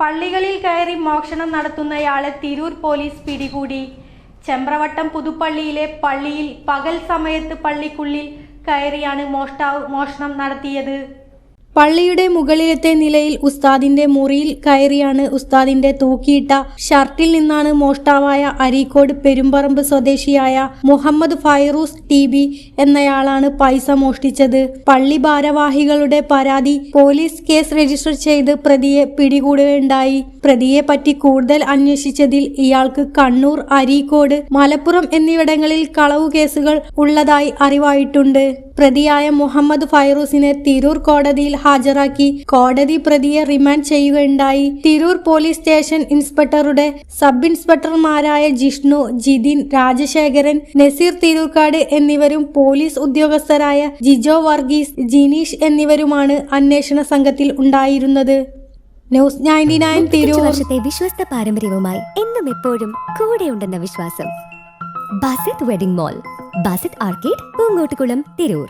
പള്ളികളിൽ കയറി മോഷണം നടത്തുന്നയാളെ തിരൂർ പോലീസ് പിടികൂടി. ചെമ്പ്രവട്ടം പുതുപ്പള്ളിയിലെ പള്ളിയിൽ പകൽ സമയത്ത് പള്ളിക്കുള്ളിൽ കയറിയാണ് മോഷണം നടത്തിയത്. പള്ളിയുടെ മുകളിലത്തെ നിലയിൽ ഉസ്താദിന്റെ മുറിയിൽ കയറിയാണ് ഉസ്താദിന്റെ തൂക്കിയിട്ട ഷർട്ടിൽ നിന്നാണ് മോഷ്ടാവായ അരീക്കോട് പെരുമ്പറമ്പ് സ്വദേശിയായ മുഹമ്മദ് ഫൈറൂസ് ടി.ബി. എന്നയാളാണ് പൈസ മോഷ്ടിച്ചത്. പള്ളി ഭാരവാഹികളുടെ പരാതി പോലീസ് കേസ് രജിസ്റ്റർ ചെയ്ത് പ്രതിയെ പിടികൂടുകയുണ്ടായി. പ്രതിയെ പറ്റി കൂടുതൽ അന്വേഷിച്ചതിൽ ഇയാൾക്ക് കണ്ണൂർ, അരീക്കോട്, മലപ്പുറം എന്നിവിടങ്ങളിൽ കളവു കേസുകൾ ഉള്ളതായി അറിവായിട്ടുണ്ട്. പ്രതിയായ മുഹമ്മദ് ഫൈറൂസിനെ തിരൂർ കോടതിയിൽ ഹാജരാക്കി കോടതി പ്രതിയെ റിമാൻഡ് ചെയ്യുകയുണ്ടായി. തിരൂർ പോലീസ് സ്റ്റേഷൻ ഇൻസ്പെക്ടറുടെ സബ് ഇൻസ്പെക്ടർമാരായ ജിഷ്ണു, ജിതിൻ, രാജശേഖരൻ, നസീർ തിരൂർക്കാട് എന്നിവരും പോലീസ് ഉദ്യോഗസ്ഥരായ ജിജോ വർഗീസ്, ജിനീഷ് എന്നിവരുമാണ് അന്വേഷണ സംഘത്തിൽ ഉണ്ടായിരുന്നത്. ന്യൂസ് 99 തിരൂർ. വർഷത്തെ വിശ്വസ്ത പാരമ്പര്യവുമായി എന്നും എപ്പോഴും കൂടെയുണ്ടെന്ന വിശ്വാസം. Basith wedding mall, Basith arcade, Poongottukulam, Tirur.